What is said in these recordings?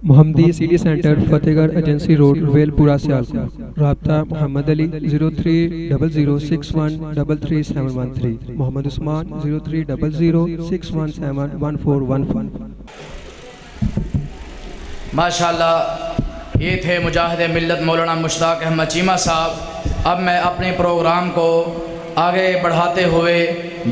محمدی city centre فتح گڑھ agency road royal پورہ سیالکوٹ۔ رابطہ محمد علی 030061337113، محمد عثمان 030061711415۔ ماشاءاللہ یہ تھے مجاہد ملت مولانا مشتاق احمد چیمہ صاحب۔ اب میں اپنے پروگرام کو آگے بڑھاتے ہوئے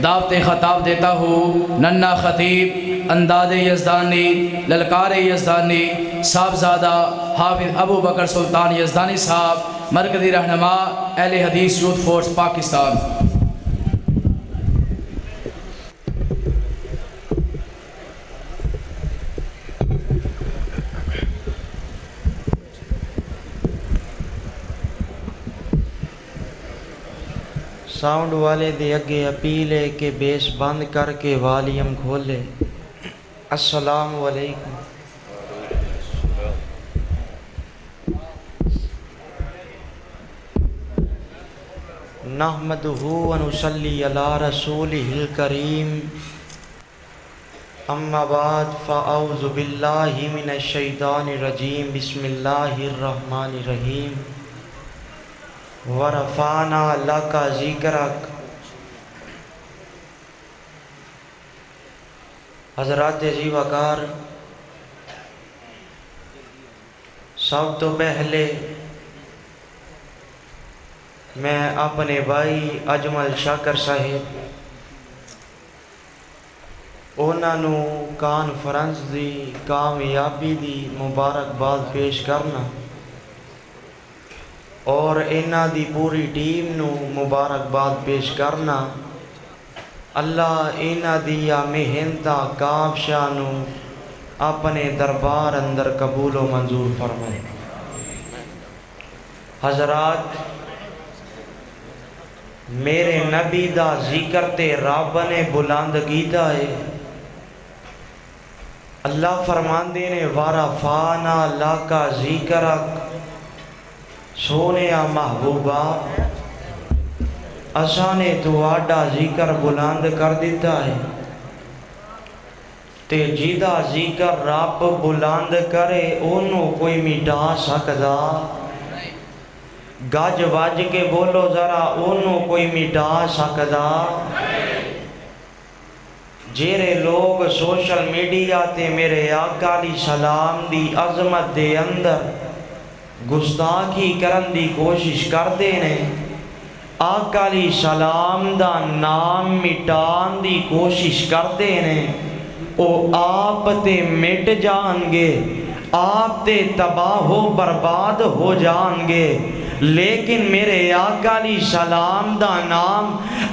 دعوت خطاب دیتا ہوں ننھا خطیب، انداز یزدانی، للکار یزدانی، صاحبزادہ حافظ ابو بکر سلطان یزدانی صاحب، مرکزی رہنما اہل حدیث یوتھ فورس پاکستان۔ ساؤنڈ والے دے اگے اپیل ہے کہ بیس بند کر کے والیوم کھولے۔ السلام علیکم۔ نحمدہ و نصلی علی رسولہ الکریم، اما بعد فاعوذ باللہ من الشیطان الرجیم، بسم اللہ الرحمن الرحیم۔ ورفعنا لک ذکرک۔ حضرات عزیز وقار، سب تو پہلے میں اپنے بھائی اجمل شاکر صاحب انہاں نو کانفرنس دی کامیابی دی مبارکباد پیش کرنا اور انہاں دی پوری ٹیم نو مبارکباد پیش کرنا۔ اللہ انہاں دیا محنتاں کاوشاں نو اپنے دربار اندر قبول و منظور فرمائے۔ حضرات، میرے نبی دا ذکر تے رب نے بلند کیتا ہے۔ اللہ فرماندے نے ورفعنا لک ذکرک، سونیا محبوبہ اساں نے تہاڈا ذکر بلند کر دیتا ہے، تے جیدا ذکر رب بلند کرے انہوں کوئی مٹا سکدا؟ گج وج کے بولو ذرا، انہوں کوئی مٹا سکدا؟ جیرے لوگ سوشل میڈیا تے میرے آقا علیہ السلام دی عظمت دے اندر گستاخی کرن دی کوشش کردے نے، آقا علیہ السلام دا نام مٹان دی کوشش کردے نے، او آپ تے مٹ جان گے، آپ تے تباہ و برباد ہو جان گے، لیکن میرے آقا علیہ السلام دا نام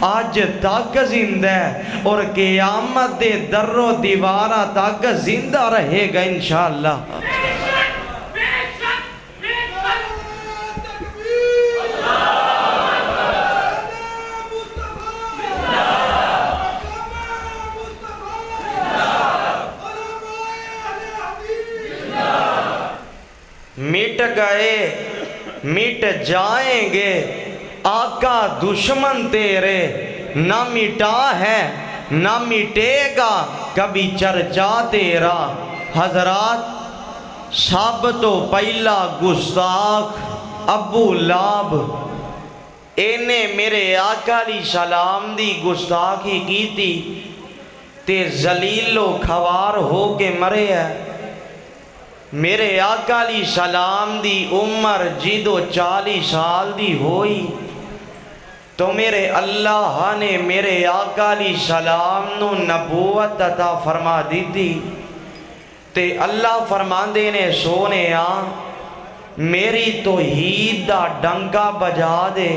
آج تک زندہ ہے اور قیامت دے در و دیوارہ تک زندہ رہے گا انشاءاللہ۔ مٹ گئے مٹ جائیں گے آقا دشمن تیرے، نہ مٹا ہے نہ مٹے گا کبھی چرچا تیرا۔ حضرات، سب تو پہلا گستاخ ابو لہب، انہیں میرے آقا علیہ السلام دی گستاخی کی تھی تے ذلیل و خوار ہو کے مرے ہے۔ میرے آقا علیہ السلام دی عمر جدو 40 سال دی ہوئی تو میرے اللہ نے میرے آقا علیہ السلام نو نبوت عطا فرما دی تھی، تے اللہ فرماندے نے سونے میری توحید دا ڈنکا بجا دے،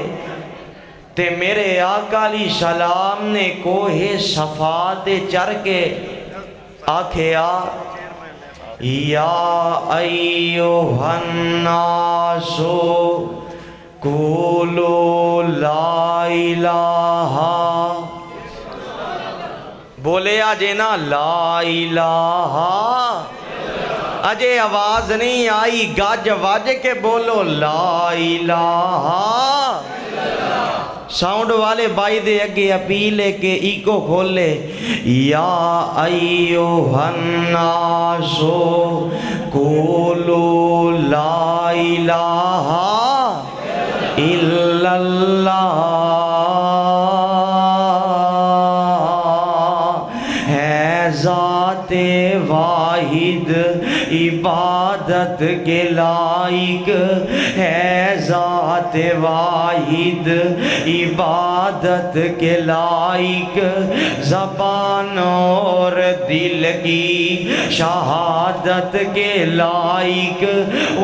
تے میرے آقا علیہ السلام نے کوہ صفا تے چڑھ کے آکھیا یا ایوہ الناس قولوا لا الہ، بولے آجے نا لا الہ، اجے آواز نہیں آئی، گج واج کے بولو لا الہ۔ ساؤنڈ والے بائی دے اگے اپیل ہے کہ ایکو کھولے یا ایوہ الناس قولوا لا الہ الا اللہ ہے ذات واحد عبادت کے لائق ہے ذات واحد عبادت کے لائق زبان اور دل کی شہادت کے لائق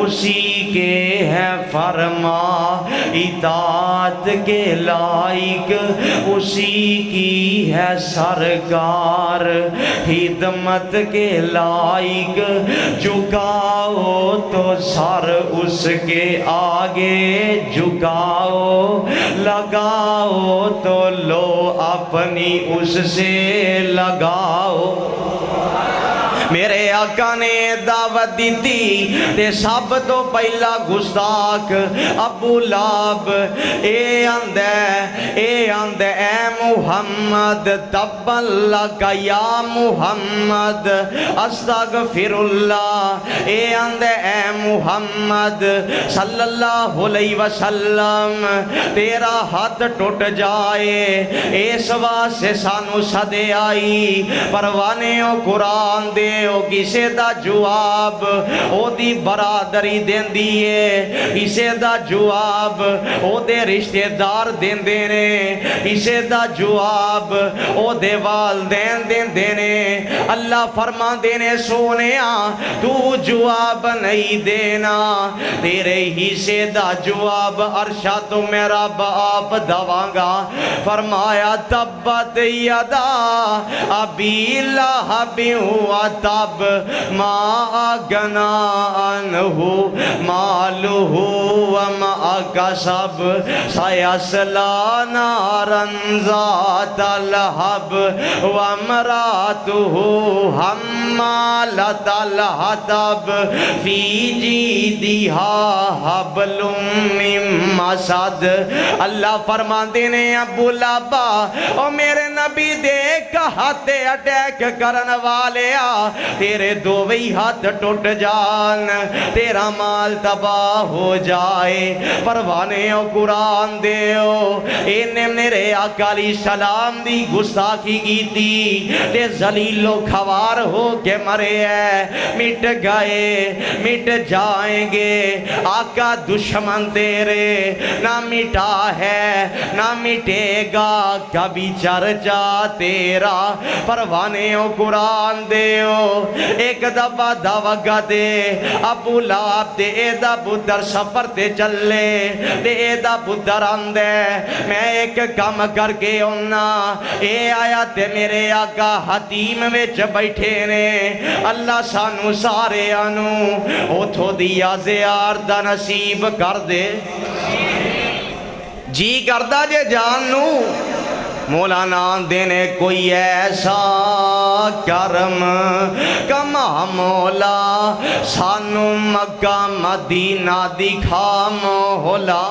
اسی کے ہے فرما اطاعت کے لائق اسی کی ہے سرکار خدمت کے لائق جھکاؤ تو سر اس کے آگے جھکاؤ لگاؤ تو لو اپنی اس سے لگاؤ میرے آقا نے دعوت دی تھی تے سب تو پہلا گستاخ ابو لہب اے آندے اے محمد تبا لک یا محمد استغفر اللہ اے آندے اے محمد صلی اللہ علیہ وسلم تیرا ہاتھ ٹوٹ جائے اس واسطے سانو صدے آئی پروانے او قرآن دے او کسے دا جواب او دی برادری دین دیئے کسے دا جواب او دے رشتہ دار دین دینے کسے دا جواب او دے والدین دین دینے اللہ فرما دینے سونے تو جواب نہیں دینا تیرے حصے دا جواب عرشہ تو میرا باپ دوانگا فرمایا تبت یدا ابی لہب ہوا تب ما اغنی عنہ مالہ وما کسب سیصلی نارا ذات لہب وامرأتہ حمالۃ الحطب فی جیدہا حبل من مسد اللہ فرماندے نے ابو لہب او میرے نبی دیکھ ہاتھے اٹیک کرن والے تیرے دو وہی ہاتھ ٹوٹ جان تیرا مال تباہ ہو جائے پروانے او قرآن دیو انہیں میرے آقا علیہ السلام دی گستاخی کی تھی تے ذلیل و خوار ہو کے مرے ہیں مٹ گئے مٹ جائیں گے آقا دشمن تیرے نہ مٹا ہے نہ مٹے گا کبھی چرچا تیرا پروانے او قرآن دیو ایک دفعہ دعوگا دے ابو لہب دے اے دا پتر سفر تے چلے دے اے دا پتر آندے میں ایک کام کر کے ہونا اے آیا تے میرے آقا حتیم وچ بیٹھے نے اللہ سانو سارے آنو اوتھو دیا زیارت نصیب کر دے جی کردہ جے جانو مولانا دینے کوئی ایسا کرم کما مولا سانو مکہ مدینہ دکھا مولا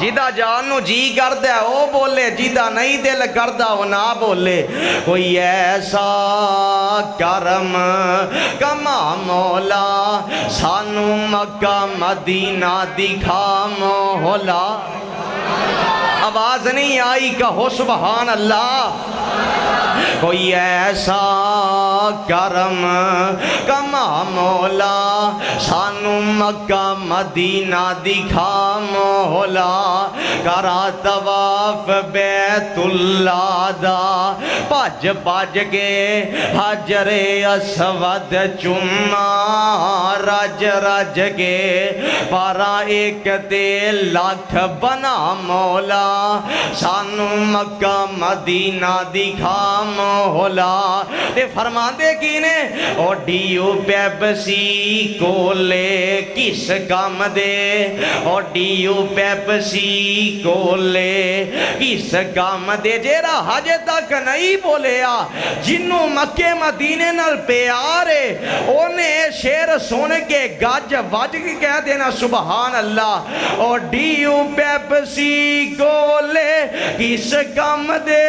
جیدہ جانو جی کردہ ہے وہ بولے جیدہ نہیں دل کردہ وہ نہ بولے کوئی ایسا کرم کما مولا سانو مکہ مدینہ دکھا مولا آواز نہیں آئی کہو سبحان اللہ کوئی ایسا کرم کما مولا سانو مکہ مدینہ دکھا مولا کرا طواف بیت اللہ دا پاج پاج کے حجر اسود چما رج رج کے پارا ایک تے لاکھ بنا مولا سانو مکہ مدینہ دکھا مولا تے فرما دے کی نے اوڈیو پیپسی کولے کس کام دے اور ڈیو پیپسی کولے کس کام دے جیرا حج تک نہیں بولیا جنوں مکے مدینے نال پیارے انہیں شیر سن کے گج وج کے کہہ دینا سبحان اللہ اور ڈیو پیپسی کولے کس کام دے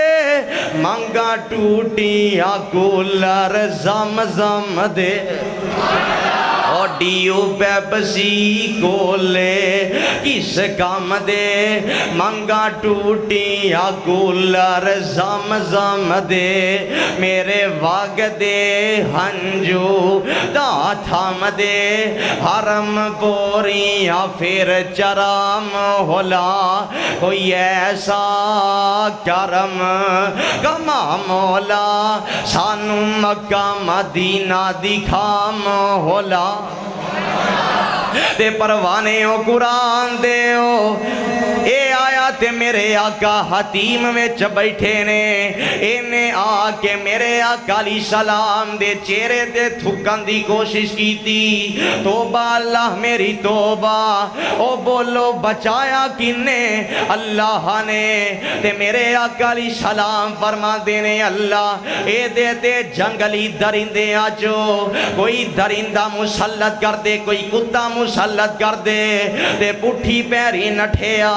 مانگا ٹوٹیاں کولر زم زم دے اور ڈیو پیپسی کولے کس کام دے مانگا ٹوٹیاں کولر زم زم دے میرے واگ دے ہنجو دا تھام دے حرم بوریاں پھر چرام ہولا کوئی ایسا کرم کما مولا سانو مکہ مدینہ دکھام ہولا تے پروانے ہو قرآن دے ہو اے آیا تے میرے آقا حتیم میں بیٹھے نے انہیں آ کے میرے آقا علیہ السلام دے چہرے تے تھکن دی کوشش کی تھی توبہ اللہ میری توبہ او بولو بچایا کنے اللہ نے تے میرے آقا علیہ السلام فرما دینے اللہ اے دے دے جنگلی درندے آجو کوئی درندہ مسلط کر دے کوئی کتا مسلط کر دے تے پٹھی پیری نٹھیا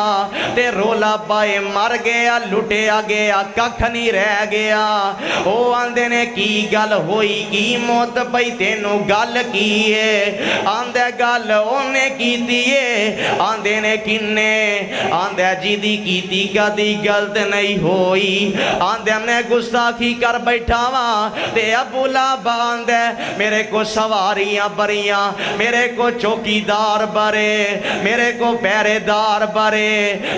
تے رولا پائے مر گیا لٹیا گیا ککھ نہیں رہ گیا او آندے نے کی گل ہوئی کی موت پئی تینو گل کیے آندے گل اونے کی دیئے آندے نے کنے آندے جیدی کی دی کدی گلت نہیں ہوئی آندے ہم نے گستاخی کر بیٹھا وہاں تے ابو لہب آندے میرے کو سواریاں بریاں میرے کو چوکی دار برے میرے کو پہرے دار برے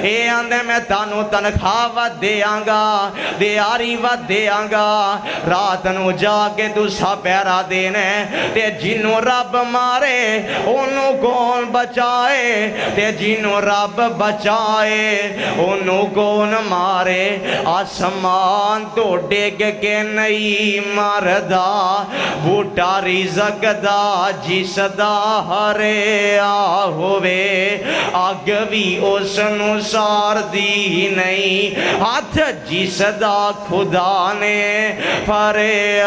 اے آندے میں تانو تنخواہ ود دے آنگا دیاری ود دے آنگا رات نو جا کے دوسرا پہرا دینے تے جنو رب مارے انو کون بچائے تے جنو رب بچائے انو کون مارے آسمان تو ڈگ کے نہیں ماردا بوٹا رزق دا جس دا ہرے ہوئے آگ بھی اس نسار دی نہیں ہاتھ جس دا خدا نے پھرے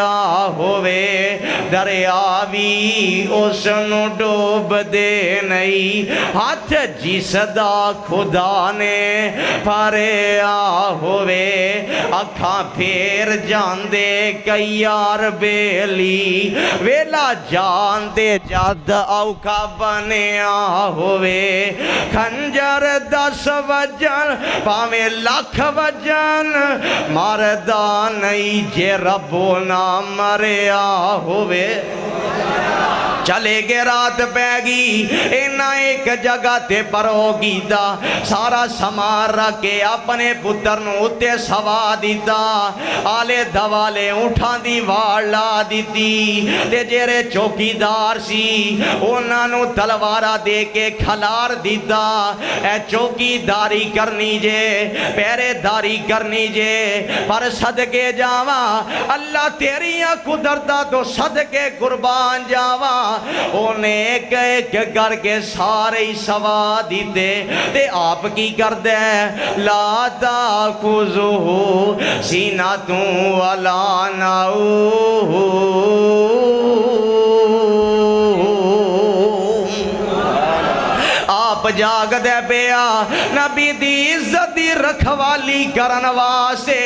ہوئے دریا بھی اس نو ڈوب دے نہیں ہاتھ جس دا خدا نے پھرے ہوئے اکھاں پھیر جان دے کئی یار بیلی ویلا جان دے جد اوکا بنیا ہوئے کھنجر 10 وجن پاویں لکھ وجن مردہ نہیں جے ربو نہ مریا ہوئے چلے گے رات پیگی اینا ایک جگہ تے پروگی دا سارا سمار رکھے اپنے پتر نو اتے سوا دیتا آلے دوالے اٹھان دی وارلا دیتی تے جیرے چوکی دار سی اونا نو تلوارا دے کے کھلار دیتا اے چوکی داری کرنی جے پیرے داری کرنی جے پر صدقے جاوا اللہ تیریاں قدرتا تو صدقے قربان جاوا انہیں ایک ایک کر کے سارے سوا دیتے تے آپ کی کر دے لا تاخذہ سینۃ ولا نوم آپ جاگ دے پیا نبی دی عزت دی رکھوالی کرن واسے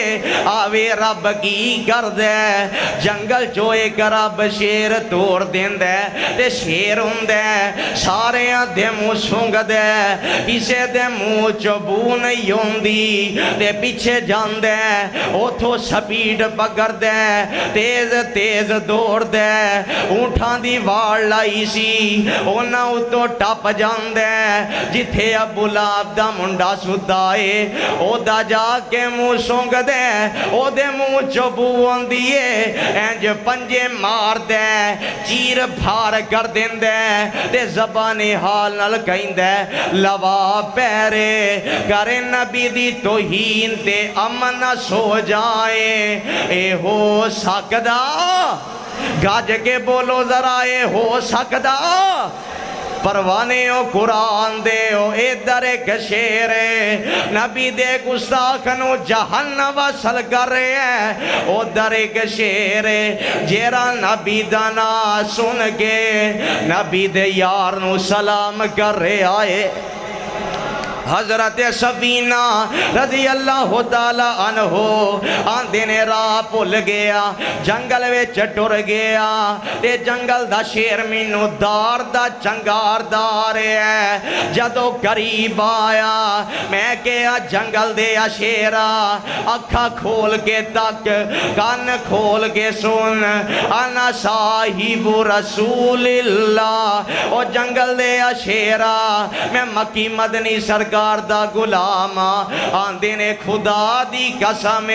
آوے رب کی کر دے جنگل چو ایک رب شیر توڑ دین دے تے شیر ہوں دے سارے دے منہ سونگ دے کسے دے منہ چبو نہیں ہوں دی تے پیچھے جان دے اوتھو سپیڈ پکر دے تیز تیز دوڑ دے اونٹھان دی وار لائی سی اونا اتو ٹپ جان دے جتھے ابو لہب دا منڈا سدائے او دا جا کے منہ سونگ دے او دے منہ چبو آندیے اینج پنجے مار دے چیر بھار کر دین دے تے زبانی حال نل کہیں دے لوا پیرے کرے نبی دی توہین تے امن سو جائے اے ہو سکدا گاج کے بولو ذرا اے ہو سکدا پروانے او قرآن دے او اے در ایک شیر نبی دے گستاخنو جہنم وصل کر رہے ہیں او در ایک شیر جیرا نبی دانا سن کے نبی دے یار نو سلام کر رہے آئے حضرت سفینہ رضی اللہ تعالیٰ عنہ آندے نے راہ پھل گیا جنگل وچ ٹر گیا تے جنگل دا شیر مینوں دار دا چنگار دار ہے جدو قریب آیا میں کیا جنگل دے شیرا اکھا کھول کے تک کان کھول کے سن انا صاحب رسول اللہ او جنگل دے شیرا میں مکی مدنی سرکار دا غلام آندے نے خدا دی قسم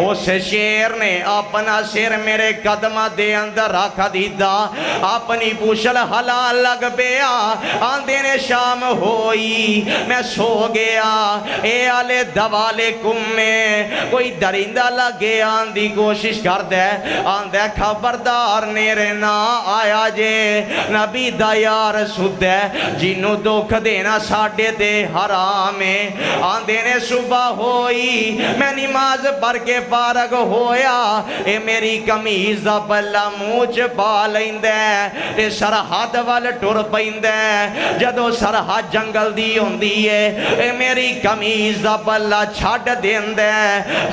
اس شیر نے اپنا سر میرے قدم دے اندر رکھ دیتا اپنی پوچھل حلال لگ بیا آندے نے شام ہوئی میں سو گیا اے آلے دوالے کم میں کوئی درندہ لگے آندی کوشش کر دے آندے خبردار نیرے نہ آیا جے نبی دا یار سدے جنو دکھ دینا ساڑھے دے حرام آندے نے صبح ہوئی میں نماز پڑھ کے فارغ ہویا اے میری کمیز دا پلا موچ پا لیندے تے سرحد وال ٹر پیندے جدو سرحد جنگل دی ہوندی ہے اے میری کمیز دا پلا چھڑ دیندے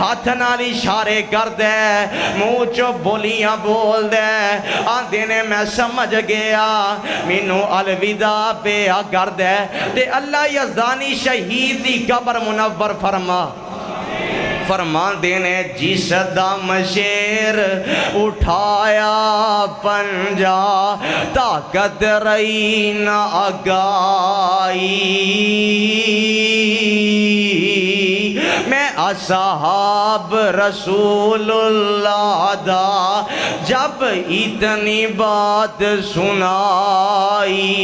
ہاتھ نال اشارے کر دے موچ بولیاں بول دے آندے نے میں سمجھ گیا مینوں الوداع پیا کر دے تے اللہ یزدانی شہید دی قبر منور فرما دینے جس دم شیر اٹھایا پنجا طاقت رہی نہ اگائی میں اصحاب رسول اللہ دا جب اتنی بات سنائی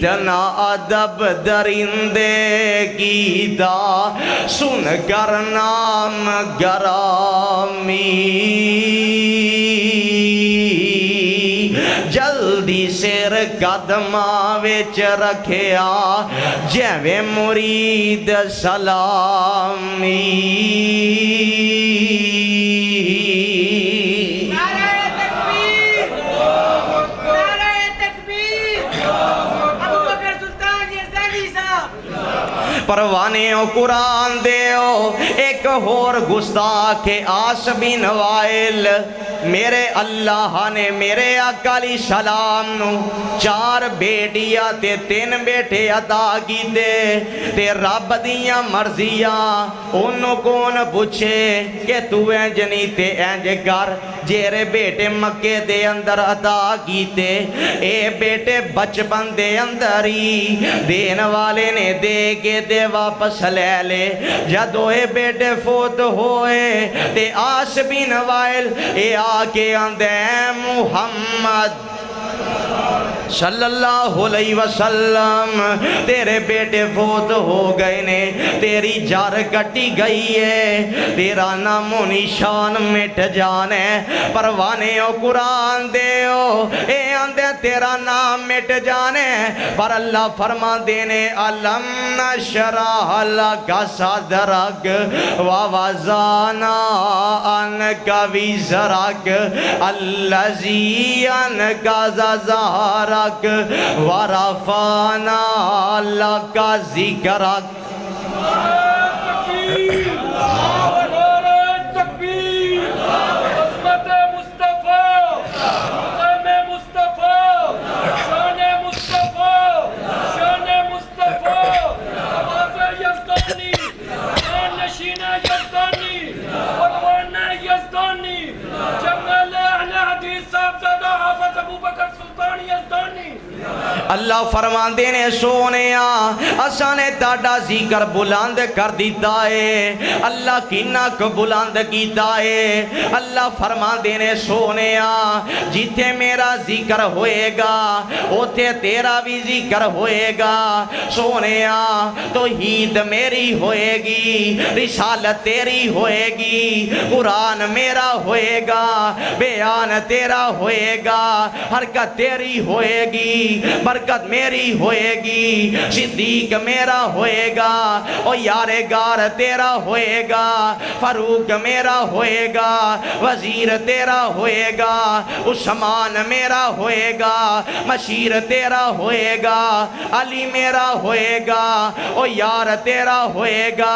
اتنا ادب درندے کی دا سن کر نام گرامی جلدی سر قدماں وچ رکھیا جیویں مرید سلامی پروانے او قرآن دیو ایک ہور گستاخ آس بن وائل میرے اللہ نے میرے آقا علیہ السلام نو 4 بیٹیاں تے 3 بیٹے عطا کی دے تے رب دیاں مرضیاں انہوں کون پوچھے کہ تو انجنی تے انج کر جیرے بیٹے مکے دے اندر عطا کیتے اے بیٹے بچپن دے اندر ہی دین والے نے دے کے دے واپس لے لے جدو اے بیٹے فوت ہوئے تے آس بن وائل اے آکے اندے محمد صلی اللہ علیہ وسلم تیرے بیٹے فوت ہو گئے نے تیری جار کٹی گئی ہے تیرا نام و نشان مٹ جانے پروانے او قرآن دیو اے اندے تیرا نام مٹ جانے پر اللہ فرما دینے علم نشرح لک صدرک ووضعنا عنک وزرک الذی عنک ظہرک ورفعنا لک ذکرک اللہ فرماندے نے سونیا اساں نے تاڈا ذکر بلند کر دیتا ہے اللہ کنا کو بلند کیتا ہے اللہ فرماندے نے سونیا جتھے میرا ذکر ہوئے گا اوتھے تیرا بھی ذکر ہوئے گا سونیا توحید میری ہوئے گی رسالت تیری ہوئے گی قرآن میرا ہوئے گا بیان تیرا ہوئے گا حرکت تیری ہوئے گی برکت میری ہوئے گی صدیق میرا ہوئے گا او یار گار تیرا ہوئے گا فاروق میرا ہوئے گا وزیر تیرا ہوئے گا عثمان میرا ہوئے گا مشیر تیرا ہوئے گا علی میرا ہوئے گا او یار تیرا ہوئے گا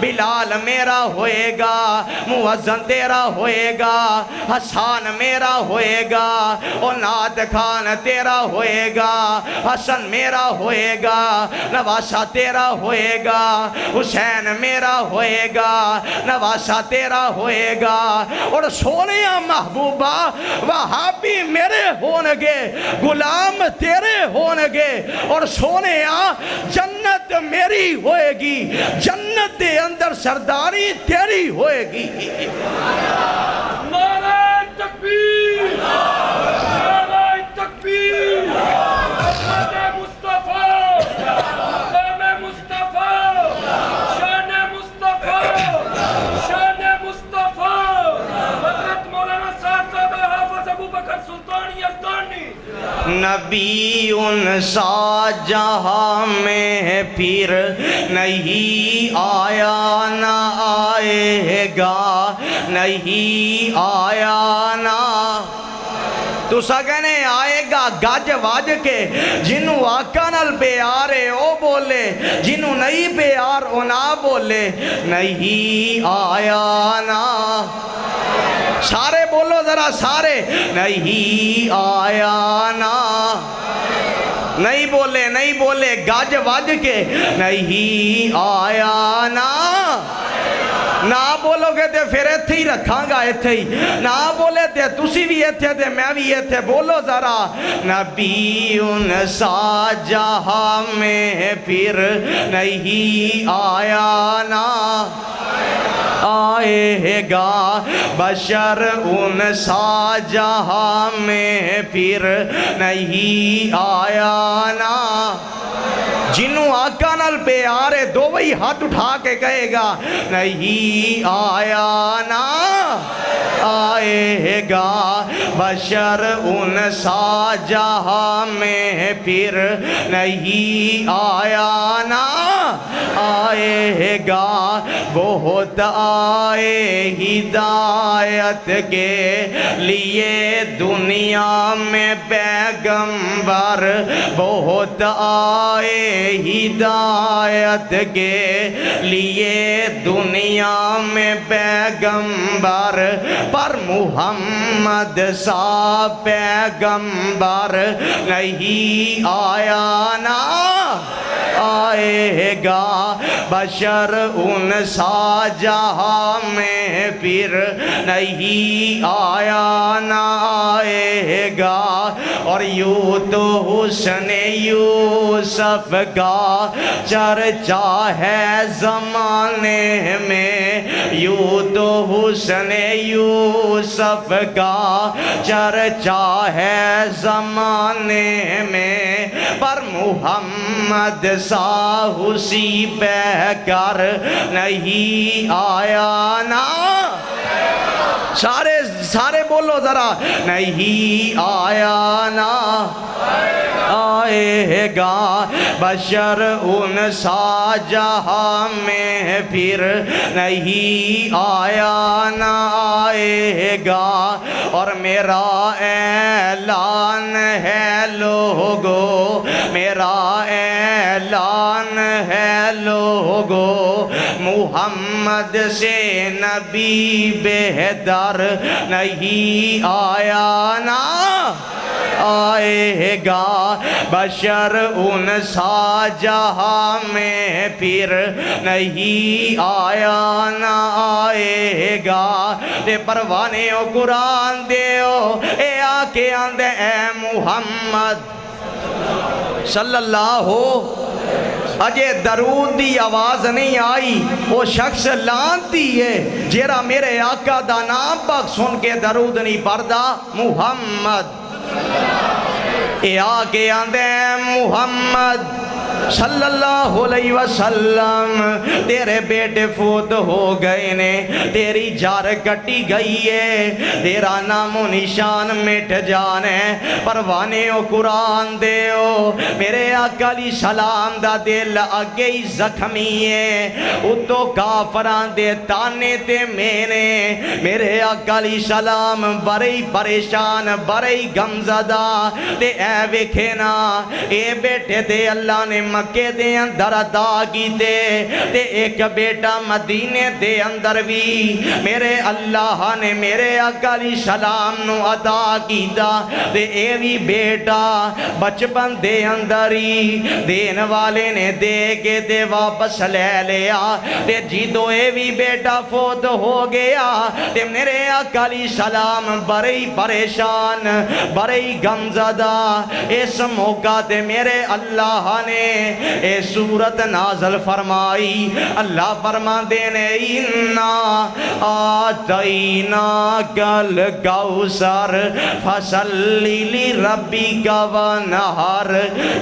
بلال میرا ہوئے گا موزن تیرا ہوئے گا حسان میرا ہوئے گا او ناد خان تیرا ہوئے گا حسن میرا ہوئے گا نواسہ تیرا ہوئے گا حسین میرا ہوئے گا نواسہ تیرا ہوئے گا اور سونیا محبوبہ وہابی میرے ہونگے غلام تیرے ہونگے اور سونیا جنت میری ہوئے گی جنت دے اندر سرداری تیری ہوئے گی نعرہ تکبیر نعرہ تکبیر محمد مصطفیٰ نام مصطفیٰ شان مصطفیٰ شان مصطفیٰ حضرت مولانا صاحب حافظ ابو بکر سلطان یزدانی نبی ان سا جہاں میں پھر نہیں آیا نہ آئے گا نہیں آیا نہ تو سگنے آئے گا گاج واج کے جنہوں آقا نال پیارے او بولے جنہوں نہیں پیار او نہ بولے نہیں آیا نا سارے بولو ذرا سارے نہیں آیا نا نہیں بولے گاج واج کے نہیں آیا نا نہ بولو گے تے پھر ایتھے ہی رکھاں گا ایتھے ہی نہ بولے تے تسی بھی ایتھے تے میں بھی ایتھے بولو ذرا نبی ان سا جہاں میں پھر نہیں آیا نا آئے گا بشر ان سا جہاں میں پھر نہیں آیا نا جنہوں آقا نال پیارے دو وہی ہاتھ اٹھا کے کہے گا نہیں آیا نا آئے گا بشر ان سا جہاں میں پھر نہیں آیا نا آئے گا بہت آئے ہدایت کے لیے دنیا میں پیغمبر بہت آئے ہدایت کے لیے دنیا میں پیغمبر پر محمد سا پیغمبر نہیں آیا نا آئے گا بشر ان سا جہاں میں پھر نہیں آیا نہ آئے گا اور یوں تو حسن یوسف کا چرچا ہے زمانے میں یوں تو حسن یوسف کا چرچا ہے زمانے میں پر محمد سا اسی بہ کر نہیں آیا نا سارے بولو ذرا نہیں آیا نا آئے گا بشر ان سا جہاں میں پھر نہیں آیا نہ آئے گا اور میرا اعلان ہے لوگو میرا اعلان ہے لوگو محمد سے نبی بہتر نہیں آیا نا آئے گا بشر ان سا جہاں میں پھر نہیں آیا نہ آئے گا تے پروانے او قرآن دیو اے آکے آندے اے محمد صلی اللہ ہو اجے درود دی آواز نہیں آئی وہ شخص لانتی ہے جیرا میرے آقا دا نام پاک سن کے درود نہیں پڑھدا محمد اے آگے آندے محمد صلی اللہ علیہ وسلم تیرے بیٹے فوت ہو گئے نے تیری جار کٹی گئی ہے تیرا نام و نشان مٹ جانے پروانے و قرآن دے ہو میرے آقا علیہ السلام دا دل اگے ہی زخمی ہے اتو کافران دے تانے تے میرے آقا علیہ السلام بڑے پریشان بڑے غمزدہ تے اے وکھینا اے بیٹے دے اللہ نے مکے دے اندر عطا کیتے تے ایک بیٹا مدینے دے اندر بھی میرے اللہ نے میرے آقا علیہ السلام نو عطا کیتا تے اے بھی بیٹا بچپن دے اندر ہی دین والے نے دے کے دے واپس لے لیا تے جیدو اے بھی بیٹا فوت ہو گیا تے میرے آقا علیہ السلام بڑے پریشان بڑے غمزدہ اس موقع تے میرے اللہ نے اے سورت نازل فرمائی اللہ فرما دینے اِنَّا آتَيْنَاكَ الْكَوْثَرَ فَصَلِّ لِرَبِّكَ وَانْحَرْ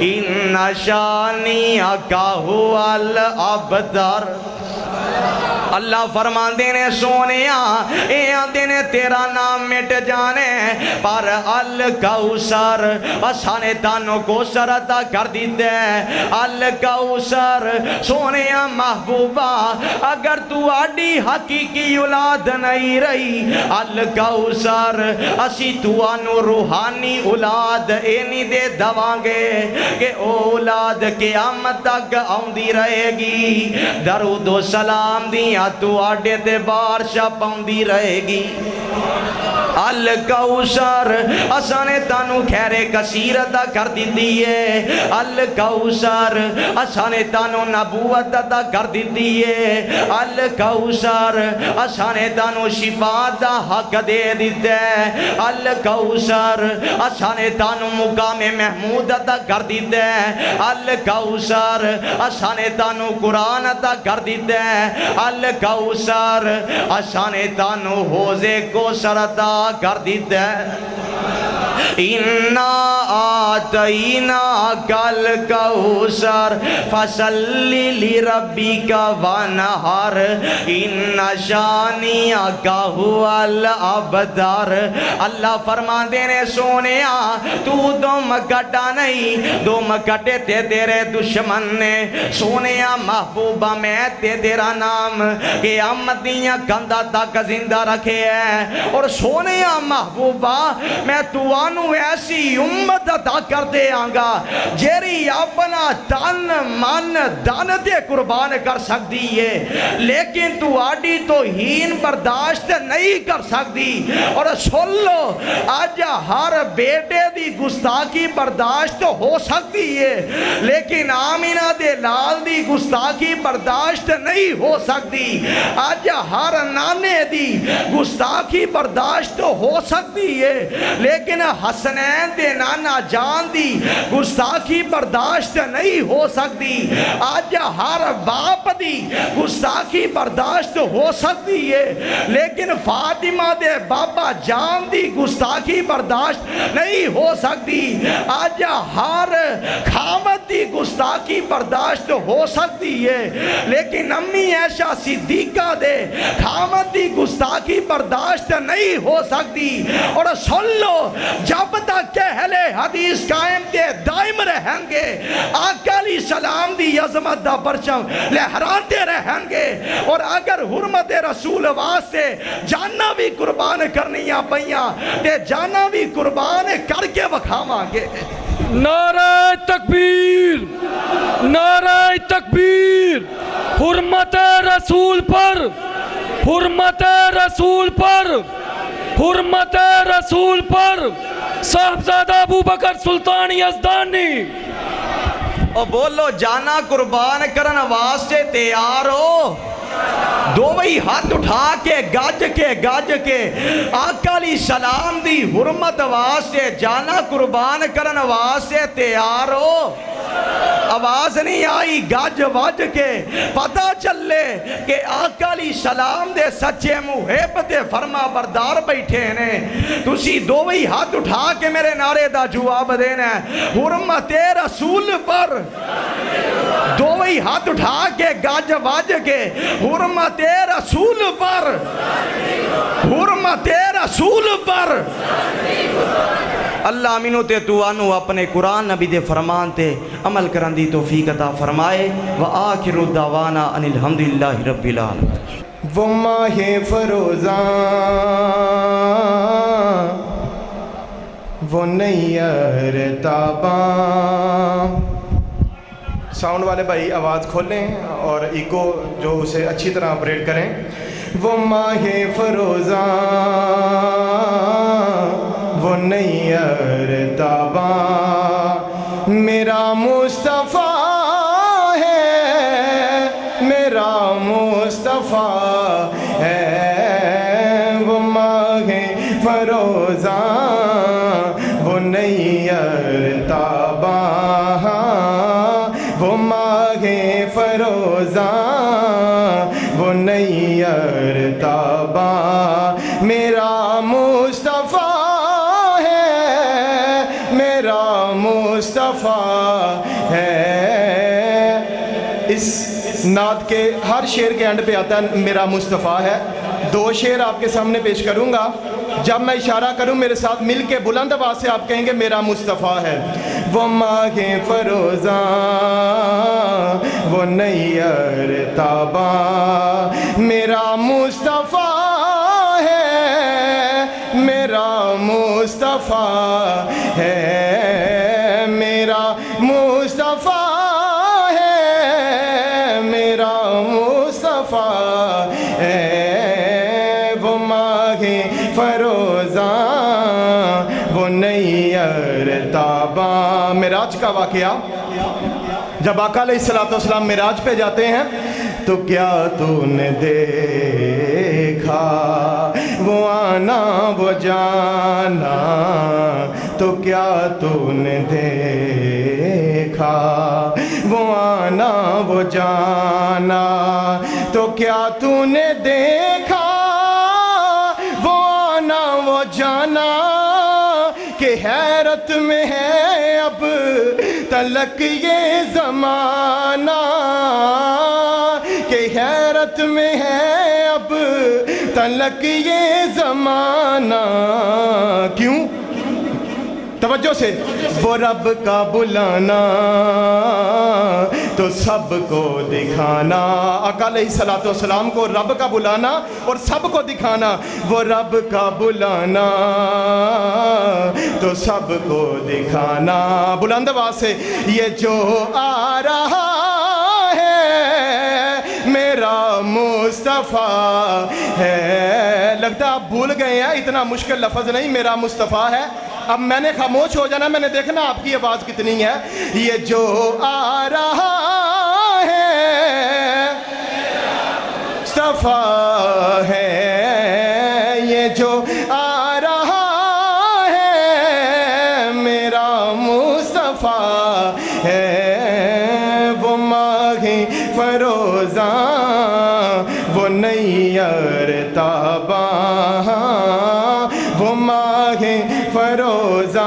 إِنَّ شَانِئَكَ هُوَ الْأَبْتَرُ اللہ فرما دینے سونیا اے دینے تیرا نام مٹ جانے پر الکوثر اسانے تانوں کو سرطا کر دیتے الکوثر سونیا محبوبہ اگر تو آڈی حقیقی اولاد نہیں رہی الکوثر اسی تو آنو روحانی اولاد اینی دے دوانگے کہ اولاد قیامت تک آؤندی رہے گی درود و سلام دیا تو آڈے تے بارشا پاؤندی رہے گی الکوثر اسانے تانو خیر کثیر عطا کر دیتی ہے الکوثر اسانے تانو نبوت عطا کر دیتی ہے الکوثر اسانے تانو شفاء دا حق دے دیتے ہے الکوثر اسانے تانو مقام محمود عطا کر دیتے ہے الکوثر اسانے تانو قرآن عطا کر دیتے ہے الکوثر اسانے تانو حوضے کو سرطا کر دیتے اِنَّا آتَيْنَاكَ الْكَوْثَرَ فَصَلِّ لِرَبِّكَ وَانْحَرْ إِنَّ شَانِئَكَ هُوَ الْأَبْتَرُ اللہ فرما دینے سونیا تو دم کٹا نہیں دم کٹے تے تیرے دشمن نے سونیا محبوبہ میں تے تیرا نام قیامت دیاں کندہ تک زندہ رکھے ہے اور سونیا محبوبہ میں تو آنو ایسی امت عطا کر دے آنگا جیری اپنا تن من دن دے قربان کر سکتی ہے لیکن تو آڈی تو ہین برداشت نہیں کر سکتی اور سن لو آج ہر بیٹے دی گستاخی برداشت ہو سکتی ہے لیکن آمینہ دے لال دی گستاخی برداشت نہیں ہو سکتی آج ہر نانے دی گستاخی برداشت ہو سکتی ہے لیکن حسنین دے نانا جان دی گستاخی برداشت نہیں ہو سکتی آج ہر باپ دی گستاخی برداشت ہو سکتی ہے لیکن فاطمہ دے بابا جان دی گستاخی برداشت نہیں ہو سکتی آج ہر خامد دی گستاخی برداشت ہو سکتی ہے لیکن امی عائشہ صدیقہ دے خامد دی گستاخی برداشت نہیں ہو سکتی اور سن لو جب تک اہل حدیث قائم تے دائم رہیں گے آقا علیہ السلام دی عظمت دا پرچم لہراتے رہیں گے اور اگر حرمت رسول واسطے جانا بھی قربان کرنیاں پئیاں تے جانا بھی قربان کر کے وکھاواں گے نعرہ تکبیر نعرہ تکبیر حرمت رسول پر حرمت رسول پر حرمت رسول پر صاحبزادہ ابو بکر سلطان یزدانی اور بولو جانا قربان کرن واسطے تیار ہو دو وہی ہاتھ اٹھا کے گاج کے آقا علیہ السلام دی حرمت واسطے جانا قربان کرن واسطے تیار ہو. آواز نہیں آئی گاج واج کے پتہ چلے کہ آقا علیہ السلام دے سچے محب تے فرما بردار بیٹھے نے. تسی دو وہی ہاتھ اٹھا کے میرے نعرے دا جواب دینا ہے حرمت رسول پر. دو وہی ہاتھ اٹھا کے گاج واج کے حرمت رسول پر, حرمت رسول پر. اللہ امینو تے تو آنو اپنے قرآن نبی دے فرمان تے عمل کرن دی توفیق عطا فرمائے. وآخر الدعوانا ان الحمدللہ رب العالمین. وہ ماہ فروزاں وہ نیر تاباں. ساؤنڈ والے بھائی آواز کھولیں اور ایکو جو اسے اچھی طرح آپریٹ کریں. وہ ماہ فروزاں وہ نیر تاباں میرا مصطفیٰ ہے, میرا مصطفیٰ ہے. وہ ماہ فروزاں وہ نیر تاباں, وہ ماہ فروزاں وہ نیر تاباں میرا مصطفیٰ ہے, میرا مصطفیٰ ہے. اس نعت کے ہر شعر کے اینڈ پہ آتا ہے میرا مصطفیٰ ہے. دو شعر آپ کے سامنے پیش کروں گا. جب میں اشارہ کروں میرے ساتھ مل کے بلند آواز سے آپ کہیں گے میرا مصطفیٰ ہے. وہ ماہ فروزاں وہ نیر تاباں میرا مصطفیٰ ہے, میرا مصطفیٰ ہے, میرا مصطفیٰ ہے, میرا مصطفیٰ ہے. وہ ماہ فروزاں وہ نیر تاباں. معراج کا واقعہ, جب آقا علیہ السلام معراج پہ جاتے ہیں تو کیا تو نے دیکھا وہ آنا وہ جانا, تو کیا تو نے دیکھا وہ آنا وہ جانا, تو کیا تو نے دیکھا وہ آنا وہ جانا کہ حیرت میں ہے اب تلک یہ زمانہ, کہ حیرت میں ہے اب تلک یہ زمانہ. کیوں؟ توجہ سے. وہ رب کا بلانا تو سب کو دکھانا. آقا علیہ السلام کو رب کا بلانا اور سب کو دکھانا. وہ رب کا بلانا تو سب کو دکھانا. بلند آواز سے یہ جو آ رہا ہے میرا مصطفیٰ ہے. لگتا آپ بھول گئے ہیں, اتنا مشکل لفظ نہیں, میرا مصطفیٰ ہے. اب میں نے خاموش ہو جانا, میں نے دیکھنا آپ کی آواز کتنی ہے. یہ جو آ رہا ہے مصطفیٰ ہے, یہ جو آ رہا ہے میرا مصطفیٰ ہے. وہ ماہ فروزاں وہ نیر تاباں, وہ ماہ فروزاں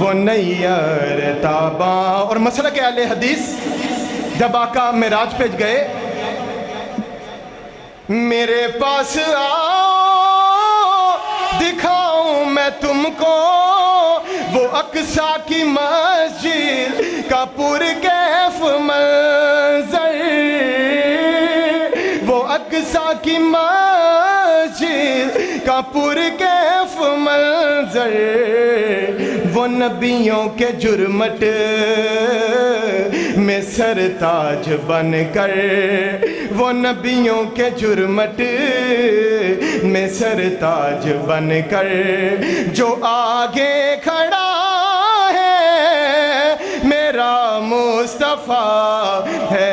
وہ نیر تاباں. اور مسلک اہل حدیث, جب آقا معراج پہ گئے, میرے پاس آؤ دکھاؤں میں تم کو وہ اقصیٰ کی مسجد کا پرکیف منظر, وہ اقصیٰ کی مسجد کا پرکیف منظر. وہ نبیوں کے جرمٹ میں سر تاج بن کر, وہ نبیوں کے جرمٹ میں سر تاج بن کر جو آگے کھڑا ہے میرا مصطفیٰ ہے.